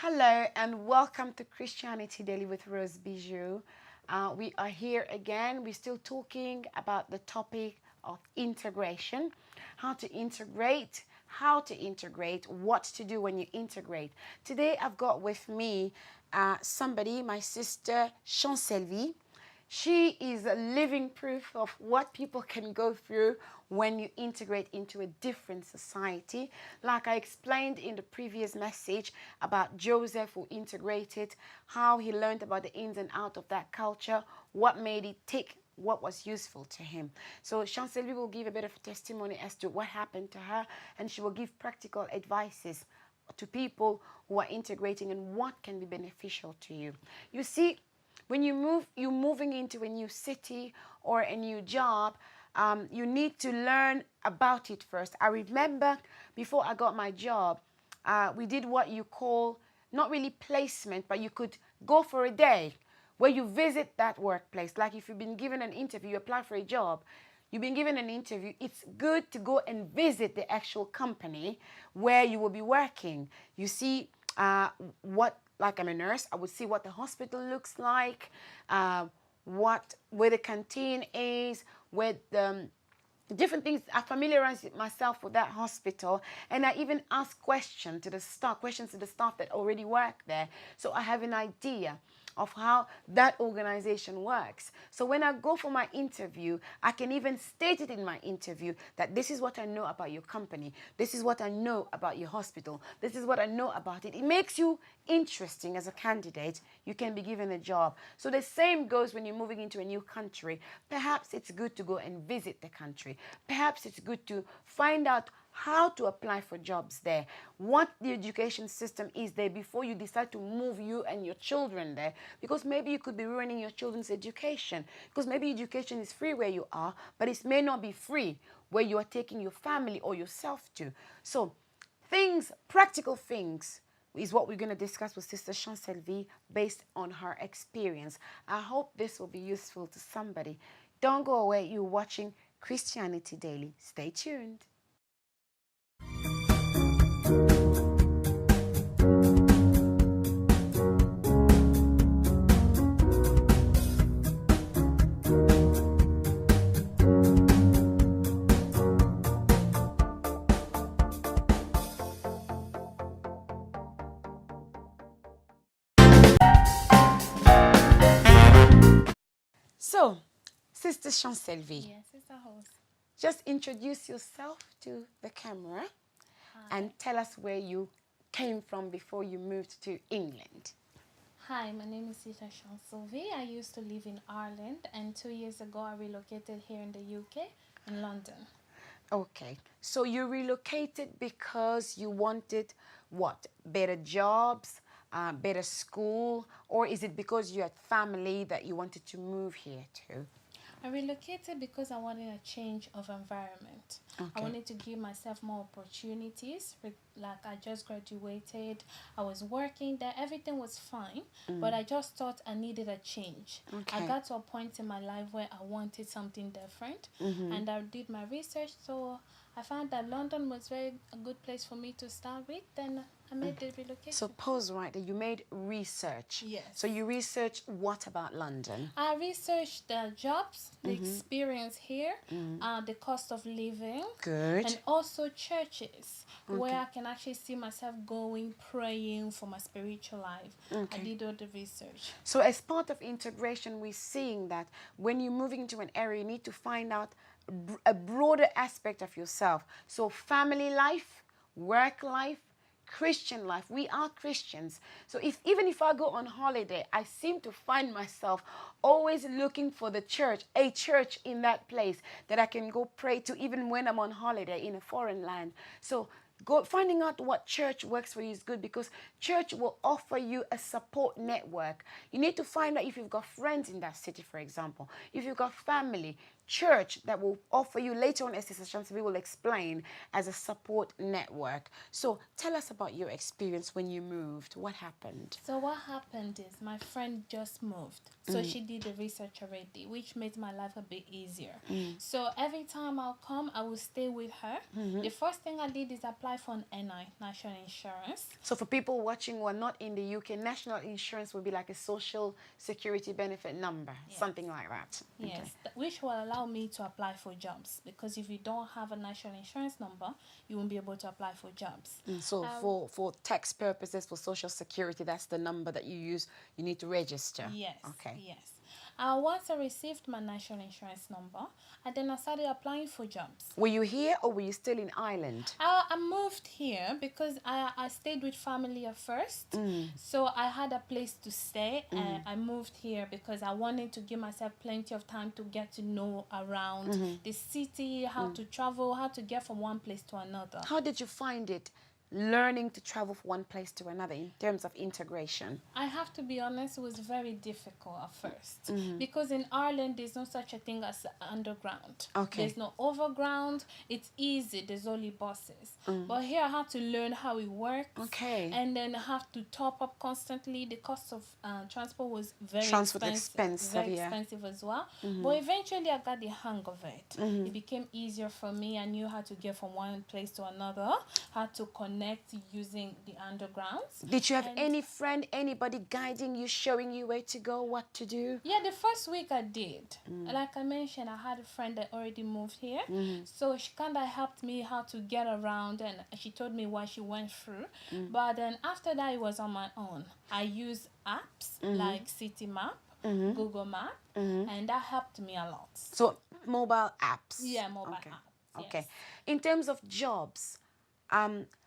Hello and welcome to Christianity Daily with Rose Bijoux. We are here again. We're still talking about the topic of integration, how to integrate, what to do when you integrate. Today I've got with me somebody, my sister Chancelvie. She is a living proof of what people can go through when you integrate into a different society. Like I explained in the previous message about Joseph who integrated, how he learned about the ins and outs of that culture, what made it tick, what was useful to him. So Chancelvie will give a bit of testimony as to what happened to her, and she will give practical advices to people who are integrating and what can be beneficial to you. You see, when you move, you're moving into a new city or a new job, you need to learn about it first. I remember before I got my job, we did what you call, not really placement, but you could go for a day where you visit that workplace. Like if you've been given an interview, you apply for a job, you've been given an interview, it's good to go and visit the actual company where you will be working. You see like I'm a nurse, I would see what the hospital looks like, where the canteen is, where the different things. I familiarize myself with that hospital, and I even ask questions to the staff that already work there, so I have an idea of how that organization works. So when I go for my interview, I can even state it in my interview that this is what I know about your company, this is what I know about your hospital, this is what I know about it. It makes you interesting as a candidate. You can be given a job. So the same goes when you're moving into a new country. Perhaps it's good to go and visit the country. Perhaps it's good to find out how to apply for jobs there, what the education system is there before you decide to move you and your children there, because maybe you could be ruining your children's education, because maybe education is free where you are, but it may not be free where you are taking your family or yourself to. So practical things is what we're going to discuss with Sister Chancelvie based on her experience. I hope this will be useful to somebody. Don't go away. You're watching Christianity Daily. Stay tuned. So, Sister Chancelvie. Yes, it's a host. Just introduce yourself to the camera. Hi. And tell us where you came from before you moved to England. Hi, my name is Sister Chancelvie. I used to live in Ireland, and 2 years ago I relocated here in the UK, in London. Okay, so you relocated because you wanted what? Better jobs, better school, or is it because you had family that you wanted to move here to? I relocated because I wanted a change of environment. Okay. I wanted to give myself more opportunities. Like I just graduated, I was working there, everything was fine, but I just thought I needed a change. Okay. I got to a point in my life where I wanted something different, and I did my research, so I found that London was a good place for me to start with. Then I made the relocation. So pause right there. You made research. Yes. So you researched what about London? I researched the jobs, the experience here, the cost of living. Good. And also churches, where I can actually see myself going, praying for my spiritual life. Okay. I did all the research. So as part of integration, we're seeing that when you're moving into an area, you need to find out a broader aspect of yourself. So family life, work life, Christian life. We are Christians. So even if I go on holiday, I seem to find myself always looking for the church, a church in that place that I can go pray to even when I'm on holiday in a foreign land. So finding out what church works for you is good, because church will offer you a support network. You need to find out if you've got friends in that city, for example. If you've got family, church that will offer you later on, as Sister Chancelvie will explain, as a support network. So tell us about your experience when you moved. What happened? So what happened is my friend just moved. So she did the research already, which made my life a bit easier. So every time I'll come, I will stay with her. The first thing I did is apply for an NI, National Insurance. So for people watching who are not in the UK, national insurance would be like a social security benefit number, something like that. Yes, which will allow me to apply for jobs, because if you don't have a national insurance number, you won't be able to apply for jobs. So for tax purposes, for social security, that's the number that you use. You need to register. Yes. Okay. Yes. Once I received my national insurance number, and then I started applying for jobs. Were you here or were you still in Ireland? I moved here because I stayed with family at first. So I had a place to stay, and I moved here because I wanted to give myself plenty of time to get to know around the city, how to travel, how to get from one place to another. How did you find it, learning to travel from one place to another in terms of integration? I have to be honest, it was very difficult at first because in Ireland there's no such a thing as underground. Okay. There's no overground. It's easy. There's only buses. But here I had to learn how it works. Okay. And then have to top up constantly. The cost of transport was very expensive, very yeah. expensive as well. But eventually I got the hang of it. It became easier for me. I knew how to get from one place to another, how to connect using the undergrounds. Did you have any friend, anybody guiding you, showing you where to go, what to do? Yeah, the first week I did. Like I mentioned, I had a friend that already moved here. So she kind of helped me how to get around, and she told me what she went through. But then after that, it was on my own. I used apps like City Map, Google Map, and that helped me a lot. So mobile apps. Yeah, mobile apps. Okay. Yes. In terms of jobs,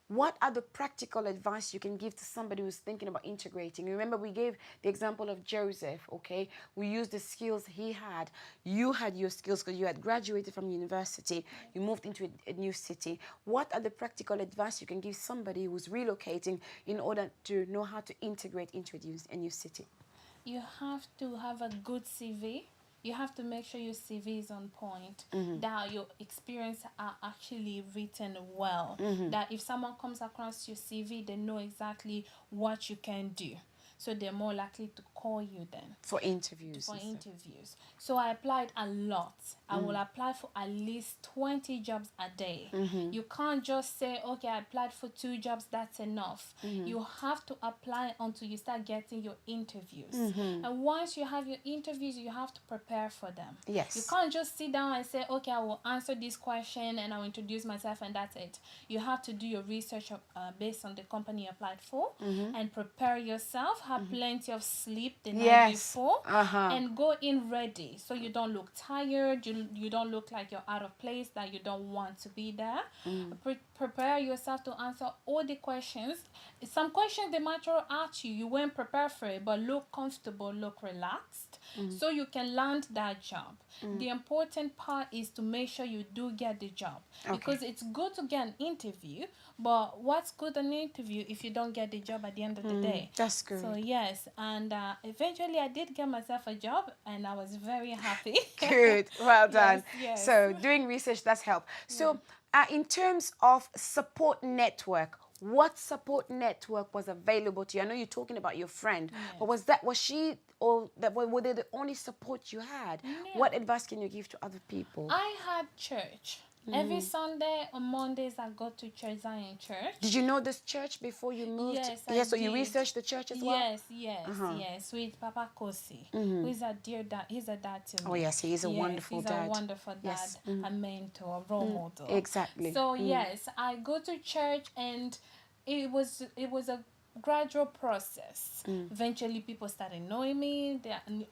what are the practical advice you can give to somebody who's thinking about integrating? Remember, we gave the example of Joseph, okay? We used the skills he had. You had your skills because you had graduated from university. You moved into a new city. What are the practical advice you can give somebody who's relocating in order to know how to integrate into a new city? You have to have a good CV. You have to make sure your CV is on point, that your experience are actually written well, that if someone comes across your CV, they know exactly what you can do. So they're more likely to call you then. For interviews. So I applied a lot. I will apply for at least 20 jobs a day. You can't just say, okay, I applied for 2 jobs, that's enough. You have to apply until you start getting your interviews. And once you have your interviews, you have to prepare for them. Yes. You can't just sit down and say, okay, I will answer this question and I'll introduce myself and that's it. You have to do your research based on the company you applied for and prepare yourself. Have plenty of sleep the night before and go in ready so you don't look tired, you don't look like you're out of place, that you don't want to be there. Prepare yourself to answer all the questions. Some questions they might throw at you weren't prepared for it, but look comfortable, look relaxed, so you can land that job. The important part is to make sure you do get the job, because it's good to get an interview, but what's good an interview if you don't get the job at the end of the day? That's good. So yes, and eventually I did get myself a job and I was very happy. Good, well done. Yes. So doing research, that's help. So in terms of support network, what support network was available to you? I know you're talking about your friend, but was she, or were they the only support you had? No. What advice can you give to other people? I had church. Every Sunday on Mondays I go to church, Zion Church. Did you know this church before you moved? Yes, I So you did. researched the church as well? Yes, with Papa Kosi, who is a dear dad. He's a dad to me. Oh yes, he is a wonderful dad. He's a wonderful dad, Yes. a mentor, a role model. Exactly. So yes, I go to church, and it was a gradual process. Eventually people started knowing me.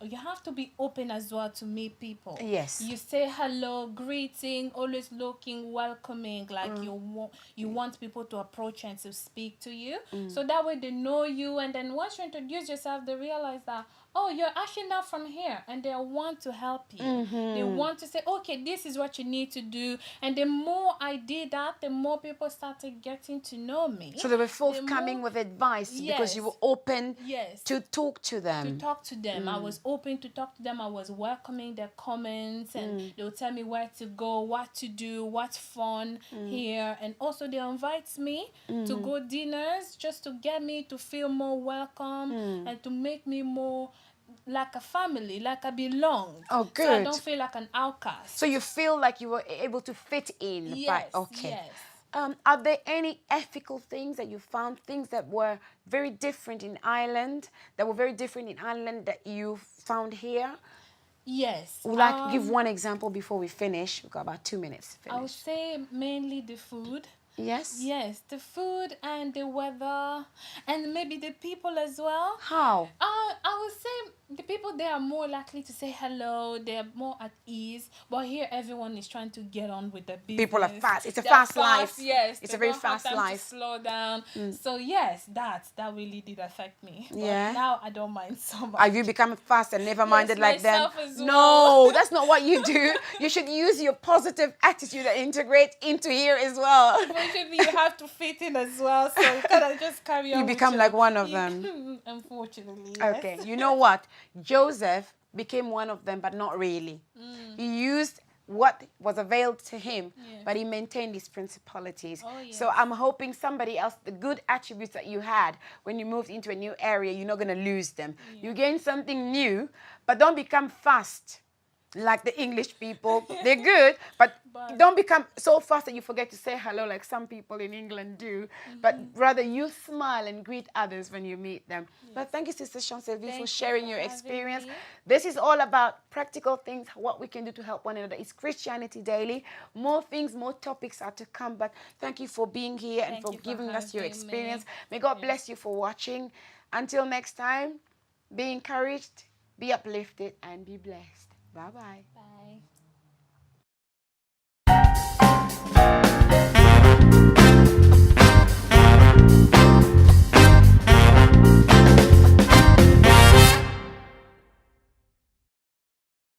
You have to be open as well to meet people. Yes. You say hello, greeting, always looking welcoming, like you want people to approach and to speak to you, so that way they know you. And then once you introduce yourself, they realize that, oh, you're actually not from here, and they want to help you. They want to say, okay, this is what you need to do. And the more I did that, the more people started getting to know me. So they were forthcoming with advice because you were open to talk to them. I was open to talk to them. I was welcoming their comments, and they would tell me where to go, what to do, what's fun here. And also they invite me to go dinners just to get me to feel more welcome and to make me more like a family, like I belong. Oh, good. So I don't feel like an outcast. So you feel like you were able to fit in. Yes, okay. yes. Are there any ethical things that you found, things that were very different in Ireland, that you found here? Yes. Would like give one example before we finish. We've got about 2 minutes to finish. I would say mainly the food. Yes? Yes, the food and the weather and maybe the people as well. How? I would say the people there are more likely to say hello. They're more at ease. But here, everyone is trying to get on with the business. People are fast. It's a fast life. Yes, it's a very fast life. To slow down. So yes, that really did affect me. But yeah. now I don't mind so much. Have you become fast and never-minded like them? As well. No, that's not what you do. You should use your positive attitude and integrate into here as well. Unfortunately, you have to fit in as well. So you cannot just carry on. You become like one of them. Unfortunately. Yes. Okay. You know what? Joseph became one of them, but not really. He used what was availed to him, but he maintained his principalities. Oh, yes. So I'm hoping somebody else, the good attributes that you had when you moved into a new area, you're not going to lose them. You gain something new, but don't become fast like the English people. They're good, but don't become so fast that you forget to say hello like some people in England do. But rather you smile and greet others when you meet them. But thank you, Sister Chancelvie, for sharing your experience. This is all about practical things, what we can do to help one another. It's Christianity Daily. More things, more topics are to come. But thank you for being here and for giving us your experience. May God bless you for watching. Until next time, be encouraged, be uplifted, and be blessed. Bye-bye. Bye.